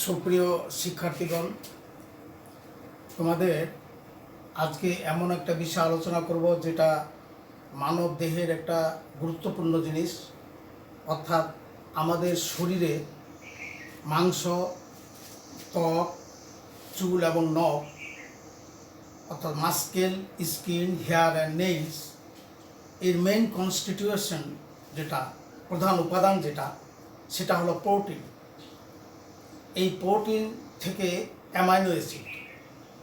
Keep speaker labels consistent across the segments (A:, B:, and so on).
A: সুপ্রিয় শিক্ষার্থীগণ, তোমাদের আজকে এমন একটা বিষয় আলোচনা করব যেটা মানব দেহের একটা গুরুত্বপূর্ণ জিনিস, অর্থাৎ আমাদের শরীরে মাংস, ত্বক, চুল এবং নখ, অর্থাৎ muscle, skin, hair and nails এর মেইন কনস্টিটিউশন, যেটা প্রধান উপাদান সেটা হলো প্রোটিন। এই প্রোটিন থেকে অ্যামাইনো অ্যাসিড।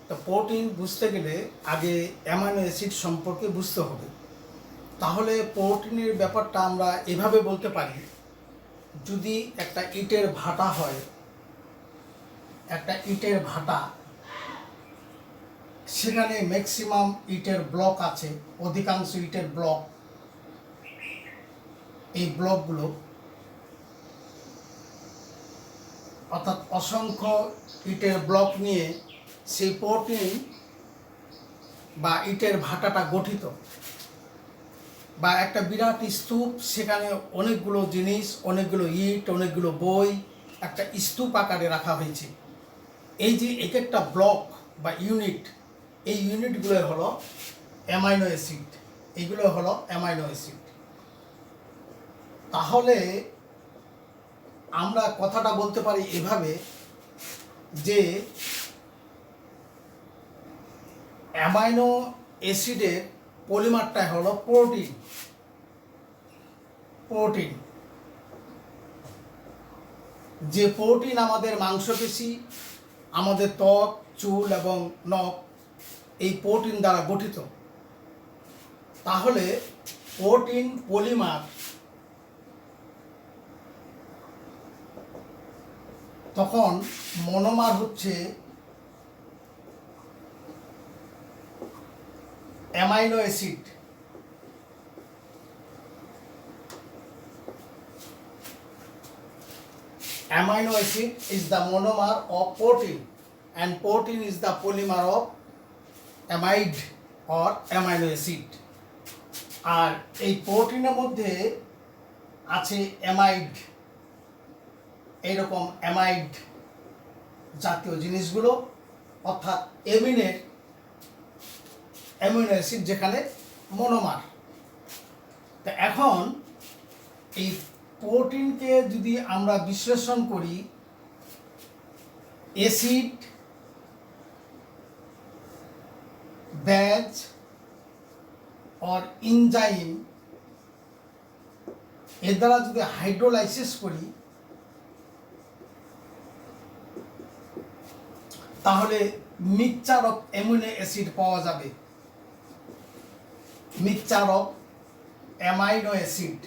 A: তো প্রোটিন বুঝতে গেলে আগে অ্যামাইনো অ্যাসিড সম্পর্কে বুঝতে হবে। তাহলে প্রোটিনের ব্যাপারটা আমরা এভাবে বলতে পারি, যদি একটা ইটের ভাটা হয়, একটা ইটের ভাটা, সেখানে ম্যাক্সিমাম ইটের ব্লক আছে, অধিকাংশ ইটের ব্লক, এই ব্লকগুলো অর্থাৎ অসংখ্য ইটের ব্লক নিয়ে সেই প্রোটিন বা ইটের ভাটাটা গঠিত, বা একটা বিরাট স্তূপ, সেখানে অনেকগুলো জিনিস, অনেকগুলো ইট, অনেকগুলো বই একটা স্তূপ আকারে রাখা হয়েছে। এই যে এক একটা ব্লক বা ইউনিট, এই ইউনিটগুলো হলো অ্যামাইনো অ্যাসিড, এইগুলো হলো অ্যামাইনো অ্যাসিড। তাহলে আমরা কথাটা বলতে পারি এভাবে যে অ্যামাইনো অ্যাসিডের পলিমারটাই হলো প্রোটিন। প্রোটিন, যে প্রোটিন আমাদের মাংসপেশি, আমাদের ত্বক, চুল এবং নখ এই প্রোটিন দ্বারা গঠিত। তাহলে প্রোটিন পলিমার তখন মনোমার হচ্ছে amino acid. Amino acid is the monomer of protein and protein is the polymer of amide or amino acid. আর এই প্রোটিনের মধ্যে আছে অ্যামাইড, এইরকম অ্যামাইড জাতীয় জিনিসগুলো, অর্থাৎ অ্যামিনো অ্যাসিড যেখানে মনোমার। তা এখন এই প্রোটিনকে যদি আমরা বিশ্লেষণ করি, অ্যাসিড, বেজ আর এনজাইম এর দ্বারা যদি হাইড্রোলাইসিস করি, তাহলে মিক্সচার অফ অ্যামিনো অ্যাসিড পাওয়া যাবে। মিক্সচার অফ অ্যামাইনো অ্যাসিড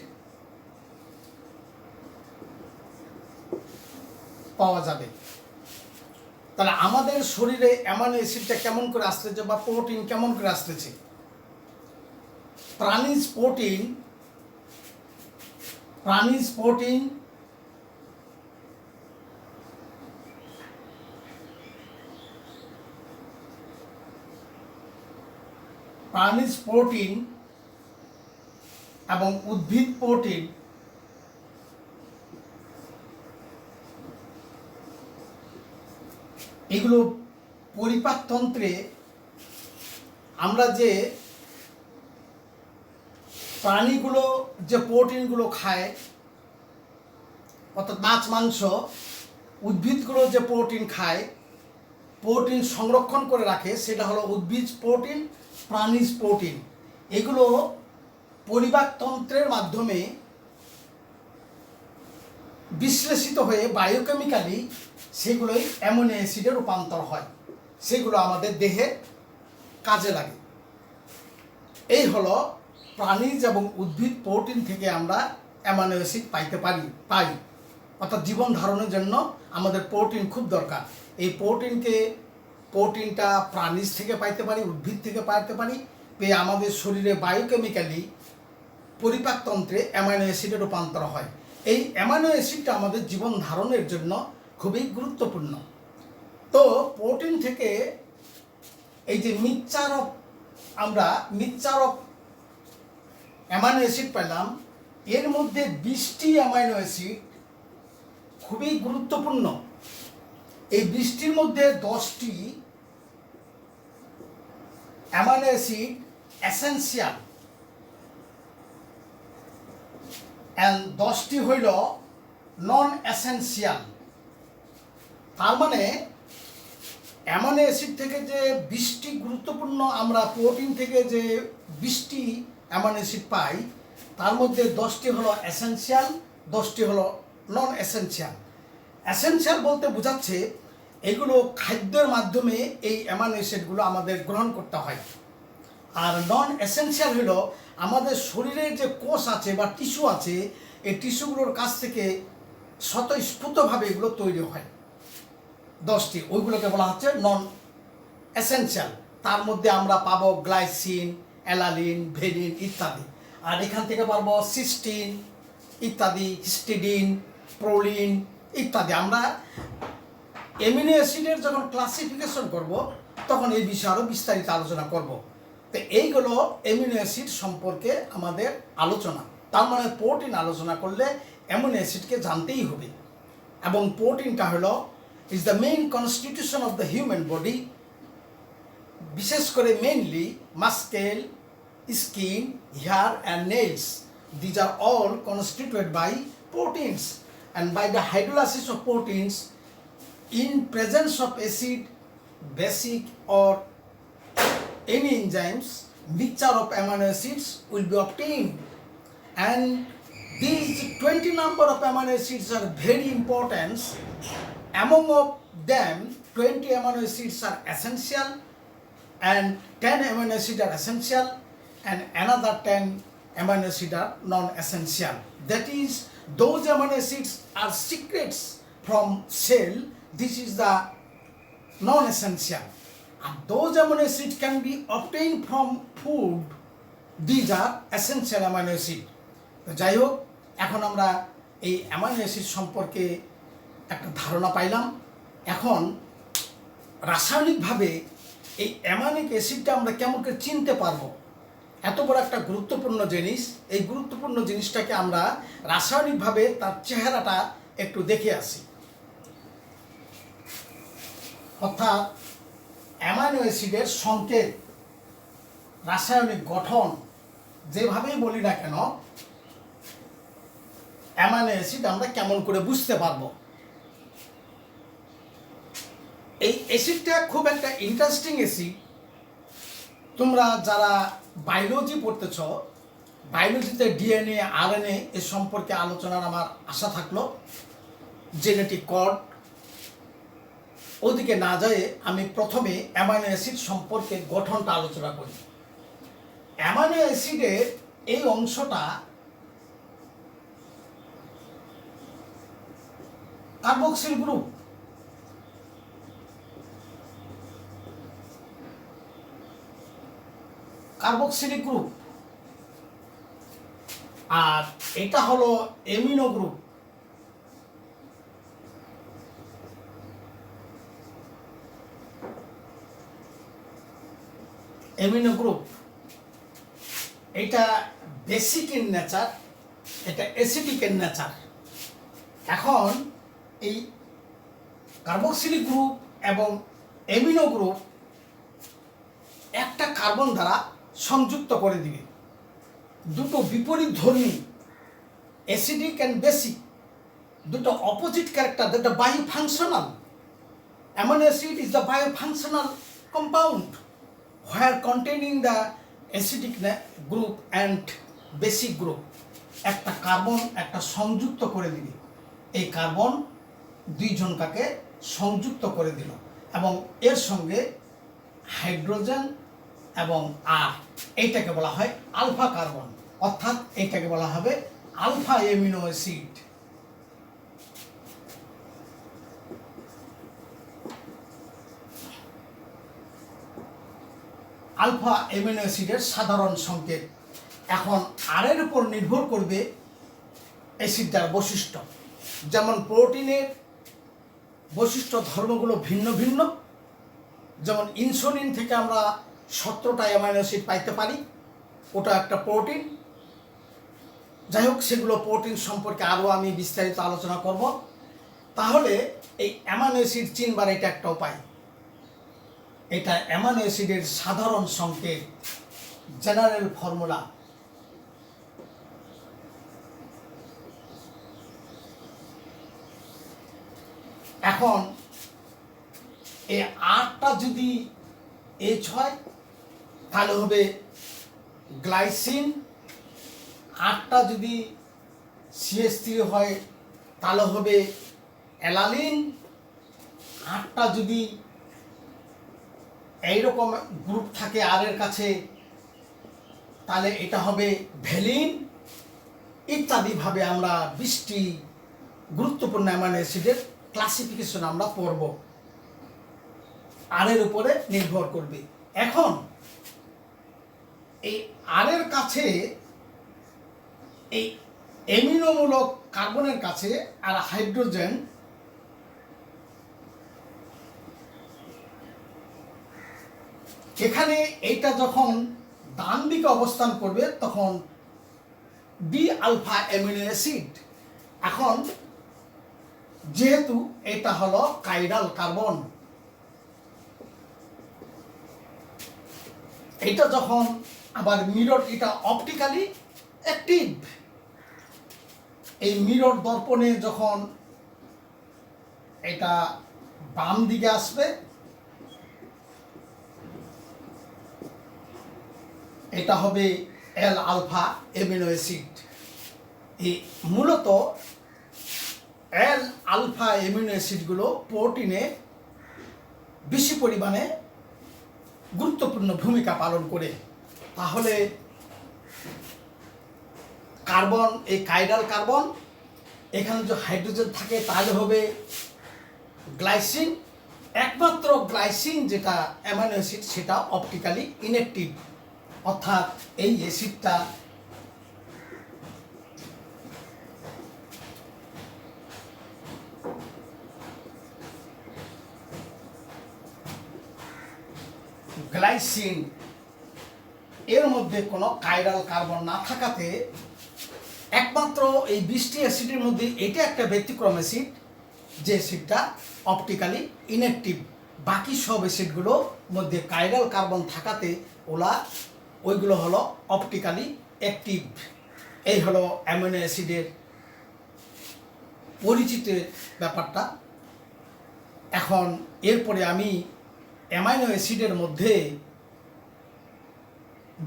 A: পাওয়া যাবে। তাহলে আমাদের শরীরে অ্যামাইনো অ্যাসিডটা কেমন করে আসতেছে বা প্রোটিন কেমন করে আসতেছে? প্রাণীজ প্রোটিন এবং উদ্ভিদ প্রোটিন এগুলো পরিপাকতন্ত্রে, আমরা যে প্রাণীগুলো যে প্রোটিনগুলো খায়, অর্থাৎ মাছ, মাংস, উদ্ভিদগুলো যে প্রোটিন খায়, প্রোটিন সংরক্ষণ করে রাখে, সেটা হলো উদ্ভিদ প্রোটিন, প্রাণীজ প্রোটিন। এগুলো পরিপাকতন্ত্রের মাধ্যমে বিশ্লেষিত হয়ে বায়োকেমিক্যালি সেগুলোই অ্যামিনো অ্যাসিডে রূপান্তর হয়, সেগুলো আমাদের দেহে কাজে লাগে। এই হলো প্রাণীজ এবং উদ্ভিদ প্রোটিন থেকে আমরা অ্যামিনো অ্যাসিড পাই। অর্থাৎ জীবন ধারণের জন্য আমাদের প্রোটিন খুব দরকার। এই প্রোটিনটা প্রাণীজ থেকে পাইতে পারি, উদ্ভিদ থেকে পাইতে পারি, পেয়ে আমাদের শরীরে বায়োকেমিক্যালি পরিপাকতন্ত্রে অ্যামিনো অ্যাসিডে রূপান্তর হয়। এই অ্যামিনো অ্যাসিডটা আমাদের জীবন ধারণের জন্য খুবই গুরুত্বপূর্ণ। তো প্রোটিন থেকে এই যে মিক্সচার অফ অ্যামাইনো অ্যাসিড পেলাম, এর মধ্যে 20টি অ্যামাইনো অ্যাসিড খুবই গুরুত্বপূর্ণ। এই 20টির মধ্যে 10টি অ্যামাইনো অ্যাসিড এসেনশিয়াল অ্যান্ড 10টি হইল নন এসেনশিয়াল। তার মানে অ্যামাইনো অ্যাসিড থেকে যে 20টি গুরুত্বপূর্ণ, আমরা প্রোটিন থেকে যে 20টি অ্যামাইনো অ্যাসিড পাই, তার মধ্যে 10টি হলো এসেনশিয়াল, 10টি হলো নন এসেনশিয়াল। এসেনশিয়াল বলতে বোঝাচ্ছে এগুলো খাদ্যের মাধ্যমে এই অ্যামাইনো অ্যাসিডগুলো আমাদের গ্রহণ করতে হয়। আর নন এসেনশিয়াল হলো আমাদের শরীরের যে কোষ আছে বা টিস্যু আছে, এই টিস্যুগুলোর কাছ থেকে স্বতঃস্ফূর্তভাবে এগুলো তৈরি হয়। 10টি ওইগুলোকে বলা হচ্ছে নন এসেনশিয়াল। তার মধ্যে আমরা পাবো গ্লাইসিন, অ্যালানিন, ভেলিন ইত্যাদি। আর এখান থেকে পাবো সিস্টিন ইত্যাদি, হিস্টিডিন, প্রোলিন ইত্যাদি। আমরা অ্যামিনো অ্যাসিডের যখন ক্লাসিফিকেশন করব তখন এই বিষয়ে আরও বিস্তারিত আলোচনা করব। তো এইগুলো অ্যামিনো অ্যাসিড সম্পর্কে আমাদের আলোচনা। তার মানে প্রোটিন আলোচনা করলে অ্যামিনো অ্যাসিডকে জানতেই হবে। এবং প্রোটিনটা হলো is the main constitution of the human body, বিশেষ করে mainly muscle, skin, hair and nails. These are all constituted by proteins, and by the hydrolysis of proteins in presence of acid, basic or any enzymes, mixture of amino acids will be obtained. And these 20 number of amino acids are very important. Among of them, 20 amino acids are essential and 10 amino acids are essential and another 10 amino acids are non-essential. That is, those amino acids are secrets from cell. This is the non-essential. And those amino acids can be obtained from food. These are essential amino acids. তো যাই হোক, এখন আমরা এই amino acid সম্পর্কে একটা ধারণা পাইলাম। এখন রাসায়নিকভাবে এই অ্যামাইনো অ্যাসিডটা আমরা কেমন করে চিনতে পারবো? এত বড় একটা গুরুত্বপূর্ণ জিনিস, এই গুরুত্বপূর্ণ জিনিসটাকে আমরা রাসায়নিকভাবে তার চেহারাটা একটু দেখে আসি। অর্থাৎ অ্যামাইনো অ্যাসিডের সংকেত, রাসায়নিক গঠন যেভাবেই বলি না কেন, অ্যামাইনো অ্যাসিড আমরা কেমন করে বুঝতে পারবো? এই অ্যাসিডটা খুব একটা ইন্টারেস্টিং অ্যাসিড। তোমরা যারা বায়োলজি পড়তেছ, বায়োলজিতে ডিএনএ, আরএনএ এ সম্পর্কে আলোচনার আমার আশা থাকলো। জেনেটিক কোড ওদিকে না যায় আমি প্রথমে অ্যামাইনো অ্যাসিড সম্পর্কে গঠনটা আলোচনা করি। অ্যামাইনো অ্যাসিডের এই অংশটা কার্বক্সিল গ্রুপ। Carboxylic group. আর এটা হলো অ্যামিনো গ্রুপ। অ্যামিনো গ্রুপ এটা বেসিক ইন নেচার, এটা অ্যাসিডিক ইন নেচার। এখন এই কার্বক্সিলিক গ্রুপ এবং অ্যামিনো গ্রুপ একটা কার্বন দ্বারা সংযুক্ত করে দিবে। দুটো বিপরীত ধর্মী, অ্যাসিডিক অ্যান্ড বেসিক, দুটো opposite character, that bifunctional. Amino acid is the bifunctional compound where containing the acidic group and basic group. একটা কার্বন একটা সংযুক্ত করে দিবে। এই কার্বন দুইজনকে সংযুক্ত করে দিল এবং এর সঙ্গে হাইড্রোজেন এবং আর, এইটাকে বলা হয় আলফা কার্বন, অর্থাৎ এইটাকে বলা হবে alpha amino acid. Alpha amino অ্যাসিডের সাধারণ সংকেত। এখন আরের উপর নির্ভর করবে অ্যাসিডটার বৈশিষ্ট্য। যেমন প্রোটিনের বৈশিষ্ট্য ধর্মগুলো ভিন্ন ভিন্ন। যেমন ইনসুলিন থেকে আমরা 17টা অ্যামাইনো অ্যাসিড পাইতে পারি, ওটা একটা প্রোটিন। যাই হোক, সেগুলো প্রোটিন সম্পর্কে আরও আমি বিস্তারিত আলোচনা করব। তাহলে এই অ্যামাইনো অ্যাসিড চিনবার এটা একটা উপায়। এটা অ্যামাইনো অ্যাসিডের সাধারণ সংকেত, জেনারেল ফর্মুলা। এখন এই 8টা যদি H হয় তাহলে হবে গ্লাইসিন, 8টা যদি CH3 হয় তাহলে হবে অ্যালানিন, 8টা যদি এইরকম গ্রুপ থাকে আর এর কাছে তাহলে এটা হবে ভ্যালিন। ইত্যাদিভাবে আমরা 20টি গুরুত্বপূর্ণ অ্যামাইনো অ্যাসিডের ক্লাসিফিকেশন আমরা পড়ব, আর এর উপরে নির্ভর করবে। এখন এই আর এর কাছে, এই অ্যামিনোমূলক কার্বনের কাছে আর হাইড্রোজেন, এখানে এইটা যখন ডান দিকে অবস্থান করবে তখন বি আলফা অ্যামিনো অ্যাসিড। এখন যেহেতু এটা হলো কাইরাল কার্বন, এটা যখন আবার মিরর, এটা অপটিক্যালি অ্যাক্টিভ। এই মিরর দর্পণে যখন এটা বাম দিকে আসবে, এটা হবে এল আলফা অ্যামিনো অ্যাসিড। এই মূলত এল আলফা অ্যামিনো অ্যাসিডগুলো প্রোটিনে বেশি পরিমাণে গুরুত্বপূর্ণ ভূমিকা পালন করে। তাহলে কার্বন, এই কাইরাল কার্বন, এখানে যে হাইড্রোজেন থাকে তাহলে হবে গ্লাইসিন। একমাত্র গ্লাইসিন যেটা অ্যামাইনো অ্যাসিড সেটা অপটিক্যালি ইনঅ্যাক্টিভ, অর্থাৎ এই অ্যাসিডটা গ্লাইসিন এর মধ্যে কোনো কাইরাল কার্বন না থাকাতে একমাত্র এই 20টি অ্যাসিডের মধ্যে এটা একটা ব্যতিক্রম অ্যাসিড, যে অ্যাসিডটা অপটিক্যালি ইনঅ্যাক্টিভ। বাকি সব অ্যাসিডগুলোর মধ্যে কাইরাল কার্বন থাকাতে ওইগুলো হলো অপটিক্যালি অ্যাক্টিভ। এই হলো অ্যামিনো অ্যাসিডের পরিচিতের ব্যাপারটা। এখন এরপরে আমি অ্যামাইনো অ্যাসিডের মধ্যে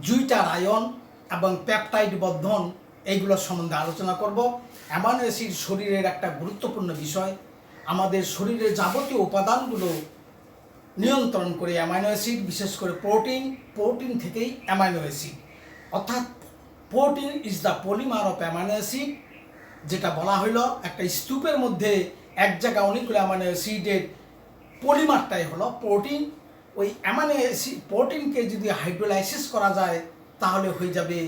A: জুইটার আয়ন এবং পেপটাইড বন্ধন এইগুলো সম্বন্ধে আলোচনা করব। অ্যামাইনো অ্যাসিড শরীরের একটা গুরুত্বপূর্ণ বিষয়। আমাদের শরীরের যাবতীয় উপাদানগুলো নিয়ন্ত্রণ করে অ্যামাইনো অ্যাসিড, বিশেষ করে প্রোটিন থেকেই অ্যামাইনো অ্যাসিড, অর্থাৎ protein is the polymer of amino acid. যেটা বলা হলো একটা স্তূপের মধ্যে এক জায়গায় অনেকগুলো অ্যামাইনো অ্যাসিডের পলিমারটাই হলো প্রোটিন। ওই অ্যামাইনো অ্যাসিড প্রোটিনকে যদি হাইড্রোলাইসিস করা যায় তাহলে হয়ে যাবে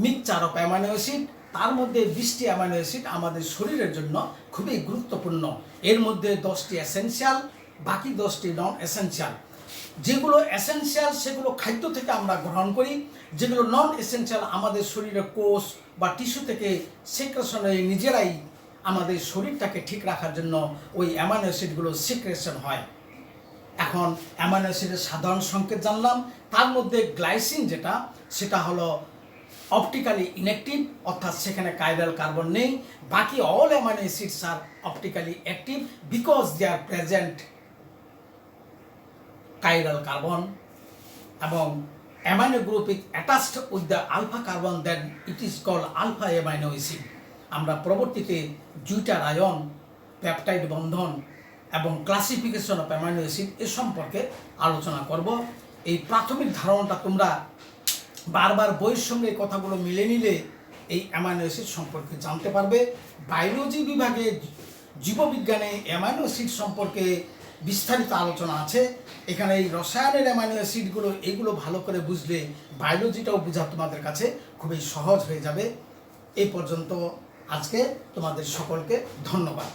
A: মিক্সচার অফ অ্যামাইনো অ্যাসিড। তার মধ্যে 20টি অ্যামাইনো অ্যাসিড আমাদের শরীরের জন্য খুবই গুরুত্বপূর্ণ। এর মধ্যে 10টি এসেনশিয়াল, বাকি 10টি নন এসেনশিয়াল। যেগুলো এসেনশিয়াল সেগুলো খাদ্য থেকে আমরা গ্রহণ করি, যেগুলো নন এসেনশিয়াল আমাদের শরীরের কোষ বা টিস্যু থেকে সিক্রেশন হয়ে নিজেরাই আমাদের শরীরটাকে ঠিক রাখার জন্য ওই অ্যামাইনো অ্যাসিডগুলো সিক্রেশন হয়। এখন অ্যামাইনো অ্যাসিডের সাধারণ সংকেত জানলাম। তার মধ্যে গ্লাইসিন যেটা, সেটা হলো অপটিক্যালি ইনঅ্যাক্টিভ, অর্থাৎ সেখানে কাইরাল কার্বন নেই। বাকি all amino acids are optically active because they are present chiral carbon, এবং amino group is attached with the alpha carbon, then it is called alpha amino acid. আমরা পরবর্তীতে zwitterion, peptide বন্ধন এবং classification of amino acid এ সম্পর্কে আলোচনা করব। এই প্রাথমিক ধারণাটা তোমরা বারবার বইয়ের সঙ্গে কথাগুলো মিলে নিলে এই অ্যামাইনো অ্যাসিড সম্পর্কে জানতে পারবে। বায়োলজি বিভাগে জীববিজ্ঞানে অ্যামাইনো অ্যাসিড সম্পর্কে বিস্তারিত আলোচনা আছে। এখানে এই রসায়নের অ্যামাইনো অ্যাসিডগুলো, এগুলো ভালো করে বুঝলে বায়োলজিটাও বোঝা তোমাদের কাছে খুবই সহজ হয়ে যাবে। এই পর্যন্ত আজকে তোমাদের সকলকে ধন্যবাদ।